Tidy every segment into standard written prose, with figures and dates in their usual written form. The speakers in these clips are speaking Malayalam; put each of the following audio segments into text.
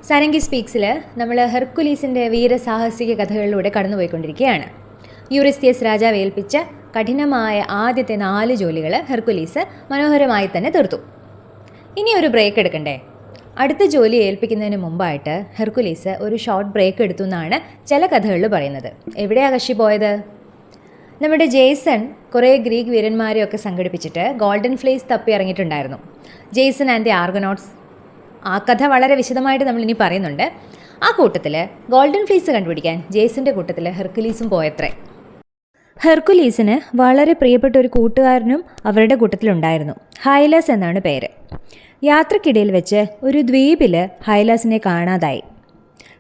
സാരംഗി സ്പീക്സിൽ നമ്മൾ ഹെർക്കുലീസിൻ്റെ വീരസാഹസിക കഥകളിലൂടെ കടന്നുപോയിക്കൊണ്ടിരിക്കുകയാണ്. യൂറിസ്തിയസ് രാജാവ് ഏൽപ്പിച്ച കഠിനമായ ആദ്യത്തെ 4 ജോലികൾ ഹെർക്കുലീസ് മനോഹരമായി തന്നെ തീർത്തു. ഇനി ഒരു ബ്രേക്ക് എടുക്കണ്ടേ? അടുത്ത ജോലി ഏൽപ്പിക്കുന്നതിന് മുമ്പായിട്ട് ഹെർക്കുലീസ് ഒരു ഷോർട്ട് ബ്രേക്ക് എടുത്തു എന്നാണ് ചില കഥകളിൽ പറയുന്നത്. എവിടെയാണ് കക്ഷി പോയത്? നമ്മുടെ ജെയ്സൺ കുറേ ഗ്രീക്ക് വീരന്മാരെയൊക്കെ സംഘടിപ്പിച്ചിട്ട് ഗോൾഡൻ ഫ്ലേസ് തപ്പി ഇറങ്ങിയിട്ടുണ്ടായിരുന്നു. Jason and the Argonauts. ആ കഥ വളരെ വിശദമായിട്ട് നമ്മളിനി പറയുന്നുണ്ട്. ആ കൂട്ടത്തിൽ ഗോൾഡൻ ഫ്ലേസ് കണ്ടുപിടിക്കാൻ ജെയ്സൻ്റെ കൂട്ടത്തിൽ ഹെർക്കുലീസും പോയത്രേ. ഹെർക്കുലീസിന് വളരെ പ്രിയപ്പെട്ട ഒരു കൂട്ടുകാരനും അവരുടെ കൂട്ടത്തിലുണ്ടായിരുന്നു. ഹൈലാസ് എന്നാണ് പേര്. യാത്രക്കിടയിൽ വെച്ച് ഒരു ദ്വീപിൽ ഹൈലാസിനെ കാണാതായി.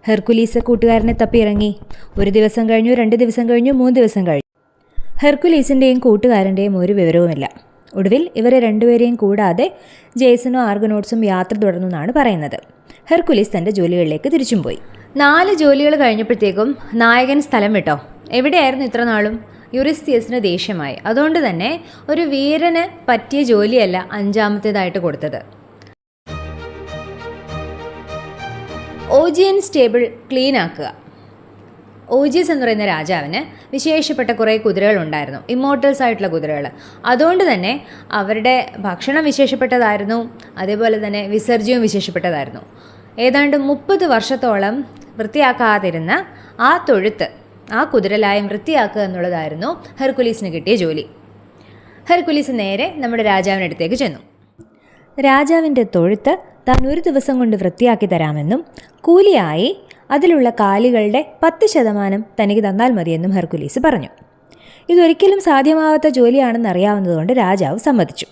ഹെർക്കുലീസ് കൂട്ടുകാരനെ തപ്പിയിറങ്ങി. 1 ദിവസം കഴിഞ്ഞു, 2 ദിവസം കഴിഞ്ഞു, 3 ദിവസം കഴിഞ്ഞു. ഹെർക്കുലീസിൻ്റെയും കൂട്ടുകാരൻ്റെയും ഒരു വിവരവുമില്ല. ഒടുവിൽ ഇവരെ രണ്ടുപേരെയും കൂടാതെ ജെയ്സണും ആർഗനോട്ട്സും യാത്ര തുടർന്നു എന്നാണ് പറയുന്നത്. ഹെർക്കുലീസ് തൻ്റെ ജോലികളിലേക്ക് തിരിച്ചും പോയി. 4 ജോലികൾ കഴിഞ്ഞപ്പോഴത്തേക്കും നായകൻ സ്ഥലം വിട്ടോ. എവിടെയായിരുന്നു ഇത്ര നാളും? യൂറിസ്തിയസിന് ദേഷ്യമായി. അതുകൊണ്ട് തന്നെ ഒരു വീരന് പറ്റിയ ജോലിയല്ല 5ാമത്തേതായിട്ട് കൊടുത്തത്. ഓജിയൻ സ്റ്റേബിൾ ക്ലീൻ ആക്കുക. ഓജിയസ് എന്ന് പറയുന്ന രാജാവിന് വിശേഷപ്പെട്ട കുറേ കുതിരകളുണ്ടായിരുന്നു, ഇമ്മോർട്ടൽസ് ആയിട്ടുള്ള കുതിരകൾ. അതുകൊണ്ട് തന്നെ അവരുടെ ഭക്ഷണം വിശേഷപ്പെട്ടതായിരുന്നു, അതേപോലെ തന്നെ വിസർജ്യവും വിശേഷപ്പെട്ടതായിരുന്നു. ഏതാണ്ട് 30 വർഷത്തോളം വൃത്തിയാക്കാതിരുന്ന ആ തൊഴുത്ത്, ആ കുതിരലായം വൃത്തിയാക്കുക എന്നുള്ളതായിരുന്നു ഹെർക്കുലീസിന് കിട്ടിയ ജോലി. ഹെർക്കുലീസ് നേരെ നമ്മുടെ രാജാവിനടുത്തേക്ക് ചെന്നു. രാജാവിൻ്റെ തൊഴുത്ത് താൻ 1 ദിവസം കൊണ്ട് വൃത്തിയാക്കി തരാമെന്നും കൂലിയായി അതിലുള്ള കാലികളുടെ 10% തനിക്ക് തന്നാൽ മതിയെന്നും ഹെർക്കുലീസ് പറഞ്ഞു. ഇതൊരിക്കലും സാധ്യമാവാത്ത ജോലിയാണെന്ന് അറിയാവുന്നതുകൊണ്ട് രാജാവ് സമ്മതിച്ചു.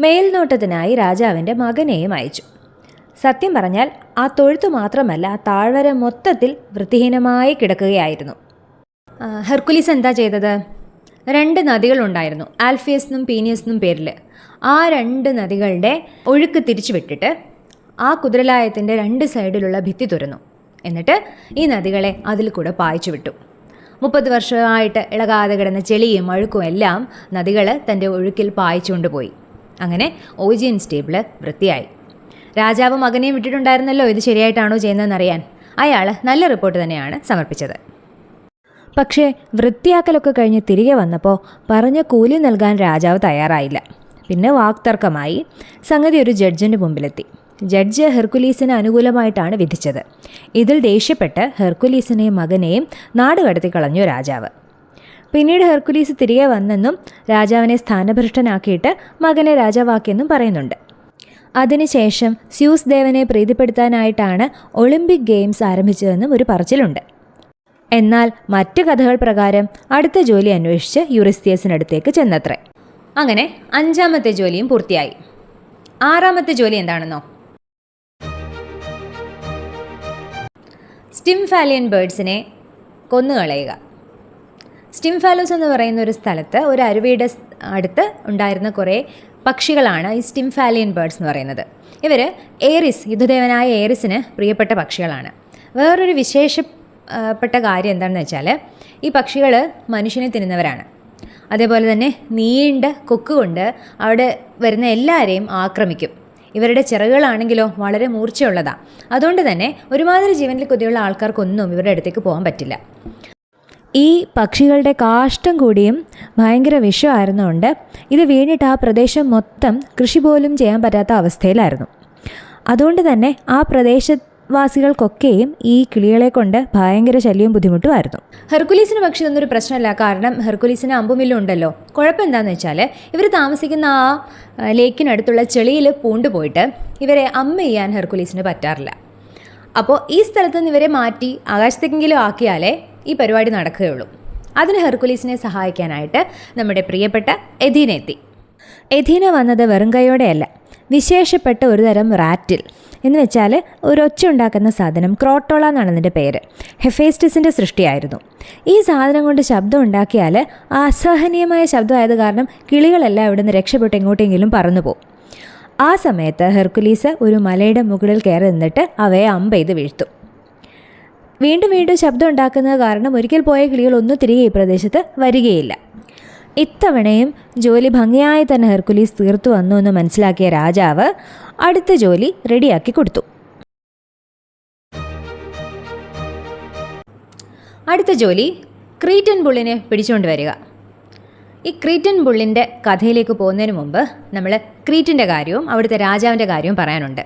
മേൽനോട്ടത്തിനായി രാജാവിൻ്റെ മകനെയും അയച്ചു. സത്യം പറഞ്ഞാൽ ആ തൊഴുത്ത് മാത്രമല്ല, ആ താഴ്വര മൊത്തത്തിൽ വൃത്തിഹീനമായി കിടക്കുകയായിരുന്നു. ഹെർക്കുലീസ് എന്താ ചെയ്തത്? 2 നദികളുണ്ടായിരുന്നു, ആൽഫിയസ് എന്നും പീനിയസ് എന്നും പേരിൽ. ആ 2 നദികളുടെ ഒഴുക്ക് തിരിച്ചു വിട്ടിട്ട് ആ കുതിരലായത്തിൻ്റെ 2 സൈഡിലുള്ള ഭിത്തി തുറന്നു. എന്നിട്ട് ഈ നദികളെ അതിൽ കൂടെ പായിച്ചു വിട്ടു. 30 വർഷമായിട്ട് ഇളകാതെ കിടന്ന ചെളിയും അഴുക്കും എല്ലാം നദികൾ തൻ്റെ ഒഴുക്കിൽ പായിച്ചുകൊണ്ട് പോയി. അങ്ങനെ ഓജിയൻ സ്റ്റേബിൾ വൃത്തിയായി. രാജാവ് മകനെയും വിട്ടിട്ടുണ്ടായിരുന്നല്ലോ ഇത് ശരിയായിട്ടാണോ ചെയ്യുന്നതെന്നറിയാൻ. അയാൾ നല്ല റിപ്പോർട്ട് തന്നെയാണ് സമർപ്പിച്ചത്. പക്ഷേ വൃത്തിയാക്കലൊക്കെ കഴിഞ്ഞ് തിരികെ വന്നപ്പോൾ പറഞ്ഞ കൂലി നൽകാൻ രാജാവ് തയ്യാറായില്ല. പിന്നെ വാക്തർക്കമായി. സംഗതി ഒരു ജഡ്ജിൻ്റെ മുമ്പിലെത്തി. ജഡ്ജ് ഹെർക്കുലീസിന് അനുകൂലമായിട്ടാണ് വിധിച്ചത്. ഇതിൽ ദേഷ്യപ്പെട്ട് ഹെർക്കുലീസിനെയും മകനെയും നാട് കടത്തി കളഞ്ഞു രാജാവ്. പിന്നീട് ഹെർക്കുലീസ് തിരികെ വന്നെന്നും രാജാവിനെ സ്ഥാനഭ്രഷ്ടനാക്കിയിട്ട് മകനെ രാജാവാക്കിയെന്നും പറയുന്നുണ്ട്. അതിനുശേഷം സ്യൂസ് ദേവനെ പ്രീതിപ്പെടുത്താനായിട്ടാണ് ഒളിമ്പിക് ഗെയിംസ് ആരംഭിച്ചതെന്നും ഒരു പറച്ചിലുണ്ട്. എന്നാൽ മറ്റു കഥകൾ പ്രകാരം അടുത്ത ജോലി അന്വേഷിച്ച് യൂറിസ്തിയസിനടുത്തേക്ക് ചെന്നത്രേ. അങ്ങനെ 5ാമത്തെ ജോലിയും പൂർത്തിയായി. 6ാമത്തെ ജോലി എന്താണെന്നോ? സ്റ്റിംഫാലിയൻ ബേർഡ്സിനെ കൊന്നുകളയുക. സ്റ്റിംഫാലോസ് എന്ന് പറയുന്ന ഒരു സ്ഥലത്ത് ഒരു അരുവിയുടെ അടുത്ത് ഉണ്ടായിരുന്ന കുറേ പക്ഷികളാണ് ഈ സ്റ്റിംഫാലിയൻ ബേർഡ്സ് എന്ന് പറയുന്നത്. ഇവർ ഏറിസ്, യുദ്ധദേവനായ ഏറിസിന് പ്രിയപ്പെട്ട പക്ഷികളാണ്. വേറൊരു വിശേഷപ്പെട്ട കാര്യം എന്താണെന്ന് വെച്ചാൽ ഈ പക്ഷികൾ മനുഷ്യനെ തിന്നുന്നവരാണ്. അതേപോലെ തന്നെ നീണ്ട കൊക്കുകൊണ്ട് അവിടെ വരുന്ന എല്ലാവരെയും ആക്രമിക്കും. ഇവരുടെ ചിറകുകളാണെങ്കിലോ വളരെ മൂർച്ചയുള്ളതാണ്. അതുകൊണ്ട് തന്നെ ഒരുമാതിരി ജീവനിൽ കൊതിയുള്ള ആൾക്കാർക്കൊന്നും ഇവരുടെ അടുത്തേക്ക് പോകാൻ പറ്റില്ല. ഈ പക്ഷികളുടെ കാഷ്ടം കൂടിയും ഭയങ്കര വിഷമായിരുന്നുകൊണ്ട് ഇത് വീണിട്ട് ആ പ്രദേശം മൊത്തം കൃഷി പോലും ചെയ്യാൻ പറ്റാത്ത അവസ്ഥയിലായിരുന്നു. അതുകൊണ്ട് തന്നെ ആ പ്രദേശവാസികൾക്കൊക്കെയും ഈ കിളികളെ കൊണ്ട് ഭയങ്കര ശല്യവും ബുദ്ധിമുട്ടുമായിരുന്നു. ഹെർക്കുലീസിന് പക്ഷേ ഇതൊന്നൊരു പ്രശ്നമല്ല. കാരണം ഹെർക്കുലീസിന് അമ്പുമില്ലുണ്ടല്ലോ. കുഴപ്പം എന്താണെന്ന് വെച്ചാൽ ഇവർ താമസിക്കുന്ന ആ ലേക്കിനടുത്തുള്ള ചെളിയിൽ പൂണ്ടുപോയിട്ട് ഇവരെ അമ്മ ചെയ്യാൻ ഹെർക്കുലീസിന് പറ്റാറില്ല. അപ്പോൾ ഈ സ്ഥലത്ത് നിന്ന് ഇവരെ മാറ്റി ആകാശത്തേക്കെങ്കിലും ആക്കിയാലേ ഈ പരിപാടി നടക്കുകയുള്ളൂ. അതിന് ഹെർക്കുലീസിനെ സഹായിക്കാനായിട്ട് നമ്മുടെ പ്രിയപ്പെട്ട എഥീന എത്തി. എഥീന വന്നത് വെറും കൈയോടെയല്ല, വിശേഷപ്പെട്ട ഒരു തരം റാറ്റിൽ എന്ന് വെച്ചാൽ ഒരു ഒച്ച ഉണ്ടാക്കുന്ന സാധനം, ക്രോട്ടോള എന്നാണ് അതിൻ്റെ പേര്. ഹെഫേസ്റ്റസിൻ്റെ സൃഷ്ടിയായിരുന്നു. ഈ സാധനം കൊണ്ട് ശബ്ദം ഉണ്ടാക്കിയാൽ അസഹനീയമായ ശബ്ദമായത് കാരണം കിളികളെല്ലാം ഇവിടെ നിന്ന് രക്ഷപ്പെട്ട് എങ്ങോട്ടെങ്കിലും പറന്നു പോകും. ആ സമയത്ത് ഹെർക്കുലീസ് ഒരു മലയുടെ മുകളിൽ കയറി നിന്നിട്ട് അവയെ അമ്പെയ്ത് വീഴ്ത്തും. വീണ്ടും വീണ്ടും ശബ്ദം ഉണ്ടാക്കുന്നത് കാരണം ഒരിക്കൽ പോയ കിളികളൊന്നും തിരികെ ഈ പ്രദേശത്ത് വരികയില്ല. ഇത്തവണയും ജോലി ഭംഗിയായി തന്നെ ഹെർക്കുലീസ് തീർത്തു വന്നു എന്ന് മനസ്സിലാക്കിയ രാജാവ് അടുത്ത ജോലി റെഡിയാക്കി കൊടുത്തു. അടുത്ത ജോലി ക്രീറ്റൻ ബുള്ളിനെ പിടിച്ചുകൊണ്ട് വരിക. ഈ ക്രീറ്റൻ ബുള്ളിൻ്റെ കഥയിലേക്ക് പോകുന്നതിന് മുമ്പ് നമ്മൾ ക്രീറ്റിൻ്റെ കാര്യവും അവിടുത്തെ രാജാവിൻ്റെ കാര്യവും പറയാനുണ്ട്.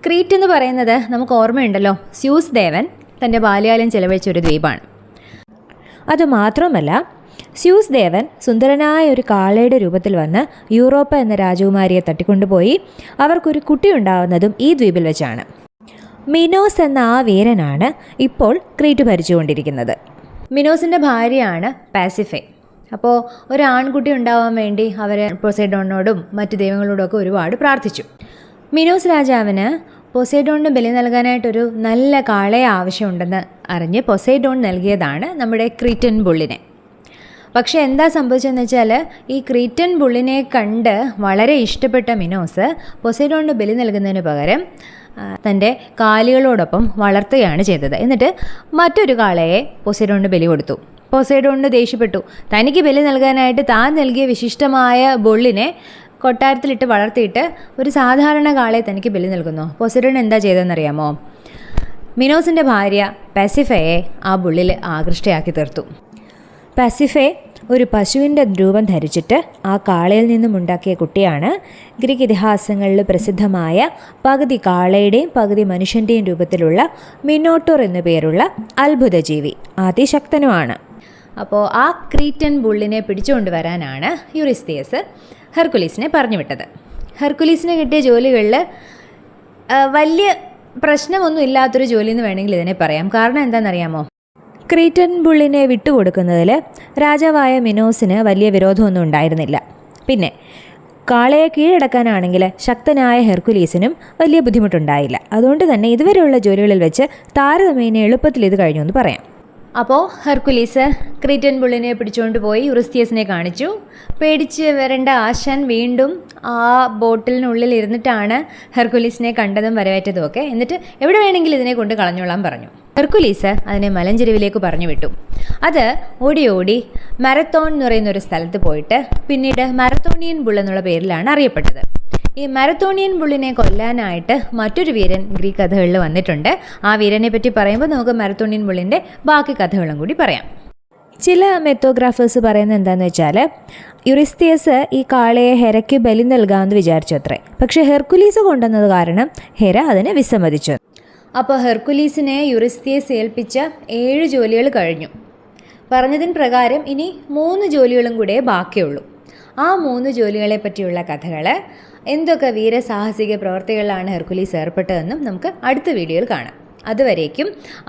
ക്രീറ്റ് എന്ന് പറയുന്നത് നമുക്ക് ഓർമ്മയുണ്ടല്ലോ, സ്യൂസ് ദേവൻ തൻ്റെ ബാല്യകാലം ചെലവഴിച്ച ഒരു ദ്വീപാണ്. അതുമാത്രമല്ല, സ്യൂസ് ദേവൻ സുന്ദരനായ ഒരു കാളയുടെ രൂപത്തിൽ വന്ന് യൂറോപ്പ എന്ന രാജകുമാരിയെ തട്ടിക്കൊണ്ടുപോയി അവർക്കൊരു കുട്ടിയുണ്ടാവുന്നതും ഈ ദ്വീപിൽ വെച്ചാണ്. മിനോസ് എന്ന ആ വീരനാണ് ഇപ്പോൾ ക്രീറ്റ് ഭരിച്ചുകൊണ്ടിരിക്കുന്നത്. മിനോസിൻ്റെ ഭാര്യയാണ് പാസിഫെ. അപ്പോൾ ഒരു ആൺകുട്ടി ഉണ്ടാവാൻ വേണ്ടി അവർ പൊസൈഡോണിനോടും മറ്റു ദൈവങ്ങളോടൊക്കെ ഒരുപാട് പ്രാർത്ഥിച്ചു. മിനോസ് രാജാവിന് പൊസൈഡോണിന് ബലി നൽകാനായിട്ടൊരു നല്ല കാളയെ ആവശ്യമുണ്ടെന്ന് അറിഞ്ഞ് പൊസൈഡോൺ നൽകിയതാണ് നമ്മുടെ ക്രീറ്റൻ ബുള്ളിനെ. പക്ഷേ എന്താ സംഭവിച്ചതെന്ന് വെച്ചാൽ, ഈ ക്രീറ്റൻ ബുള്ളിനെ കണ്ട് വളരെ ഇഷ്ടപ്പെട്ട മിനോസ് പൊസൈഡോണിന് ബലി നൽകുന്നതിന് പകരം തൻ്റെ കാലികളോടൊപ്പം വളർത്തുകയാണ് ചെയ്തത്. എന്നിട്ട് മറ്റൊരു കാളയെ പൊസൈഡോണിന് ബലി കൊടുത്തു. പൊസൈഡോണിന് ദേഷ്യപ്പെട്ടു. തനിക്ക് ബലി നൽകാനായിട്ട് താൻ നൽകിയ വിശിഷ്ടമായ ബുള്ളിനെ കൊട്ടാരത്തിലിട്ട് വളർത്തിയിട്ട് ഒരു സാധാരണ കാളയെ തനിക്ക് ബലി നൽകുന്നു. പൊസൈഡോൺ എന്താ ചെയ്തതെന്നറിയാമോ? മിനോസിൻ്റെ ഭാര്യ പാസിഫയെ ആ ബുള്ളിൽ ആകൃഷ്ടയാക്കി തീർത്തു. പാസിഫെ ഒരു പശുവിൻ്റെ രൂപം ധരിച്ചിട്ട് ആ കാളയിൽ നിന്നും ഉണ്ടാക്കിയ കുട്ടിയാണ് ഗ്രീക്ക് ഇതിഹാസങ്ങളിൽ പ്രസിദ്ധമായ പകുതി കാളയുടെയും പകുതി മനുഷ്യൻ്റെയും രൂപത്തിലുള്ള മിനോട്ടോർ എന്നു പേരുള്ള അത്ഭുതജീവി. അതിശക്തനുമാണ്. അപ്പോൾ ആ ക്രീറ്റൻ ബുള്ളിനെ പിടിച്ചുകൊണ്ടുവരാനാണ് യൂറിസ്തിയസ് ഹെർക്കുലീസിനെ പറഞ്ഞു വിട്ടത്. ഹെർക്കുലീസിന് കിട്ടിയ ജോലികളിൽ വലിയ പ്രശ്നമൊന്നും ഇല്ലാത്തൊരു ജോലി എന്ന് വേണമെങ്കിൽ ഇതിനെ പറയാം. കാരണം എന്താണെന്നറിയാമോ? ക്രീറ്റൻ ബുള്ളിനെ വിട്ടുകൊടുക്കുന്നതിൽ രാജാവായ മിനോസിന് വലിയ വിരോധമൊന്നും ഉണ്ടായിരുന്നില്ല. പിന്നെ കാളയെ കീഴടക്കാനാണെങ്കിൽ ശക്തനായ ഹെർക്കുലീസിനും വലിയ ബുദ്ധിമുട്ടുണ്ടായില്ല. അതുകൊണ്ട് തന്നെ ഇതുവരെയുള്ള ജോലികളിൽ വെച്ച് താരതമ്യേന എളുപ്പത്തിൽ ഇത് കഴിഞ്ഞു എന്ന് പറയാം. അപ്പോൾ ഹെർക്കുലീസ് ക്രീറ്റൻ ബുള്ളിനെ പിടിച്ചുകൊണ്ട് പോയി യൂറിസ്തിയസിനെ കാണിച്ചു. പേടിച്ച് വരേണ്ട ആശാൻ വീണ്ടും ആ ബോട്ടിലിനുള്ളിൽ ഇരുന്നിട്ടാണ് ഹെർക്കുലീസിനെ കണ്ടതും വരവേറ്റതും ഒക്കെ. എന്നിട്ട് എവിടെ വേണമെങ്കിലും ഇതിനെ കൊണ്ട് കളഞ്ഞോളാൻ പറഞ്ഞു. ഹെർക്കുലീസ് അതിനെ മലഞ്ചെരുവിലേക്ക് പറഞ്ഞു വിട്ടു. അത് ഓടി ഓടി മാരത്തോൺ എന്ന് പറയുന്ന ഒരു സ്ഥലത്ത് പോയിട്ട് പിന്നീട് മാരത്തോണിയൻ ബുൾ എന്നുള്ള പേരിലാണ് അറിയപ്പെട്ടത്. ഈ മാരത്തോണിയൻ ബുള്ളിനെ കൊല്ലാനായിട്ട് മറ്റൊരു വീരൻ ഗ്രീക്ക് കഥകളിൽ വന്നിട്ടുണ്ട്. ആ വീരനെ പറ്റി പറയുമ്പോൾ നമുക്ക് മാരത്തോണിയൻ ബുള്ളിൻ്റെ ബാക്കി കഥകളും കൂടി പറയാം. ചില മെത്തോഗ്രാഫേഴ്സ് പറയുന്നത് എന്താണെന്ന് വെച്ചാൽ, യൂറിസ്തിയസ് ഈ കാളയെ ഹെരയ്ക്ക് ബലി നൽകാമെന്ന് വിചാരിച്ചു അത്രേ. പക്ഷേ ഹെർക്കുലീസ് കൊണ്ടുവന്നത് കാരണം ഹെര അതിനെ വിസമ്മതിച്ചു. അപ്പോൾ ഹെർക്കുലീസിനെ യൂറിസ്തിയസ് ഏൽപ്പിച്ച 7 ജോലികൾ കഴിഞ്ഞു. പറഞ്ഞതിന് പ്രകാരം ഇനി 3 ജോലികളും കൂടെ ബാക്കിയുള്ളൂ. ആ 3 ജോലികളെ പറ്റിയുള്ള കഥകൾ, എന്തൊക്കെ വീരസാഹസിക പ്രവർത്തികളിലാണ് ഹെർക്കുലീസ് ഏർപ്പെട്ടതെന്നും നമുക്ക് അടുത്ത വീഡിയോയിൽ കാണാം. അതുവരേക്കും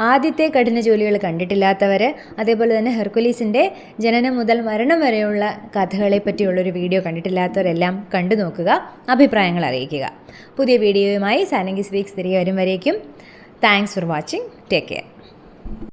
ആദ്യത്തെ കഠിന ജോലികൾ കണ്ടിട്ടില്ലാത്തവർ, അതേപോലെ തന്നെ ഹെർക്കുലീസിൻ്റെ ജനനം മുതൽ മരണം വരെയുള്ള കഥകളെ പറ്റിയുള്ളൊരു വീഡിയോ കണ്ടിട്ടില്ലാത്തവരെല്ലാം കണ്ടു നോക്കുക, അഭിപ്രായങ്ങൾ അറിയിക്കുക. പുതിയ വീഡിയോയുമായി സാനങ്കി സ്പീക്സ് തിരികെ വരും വരേക്കും thanks for watching. Take care.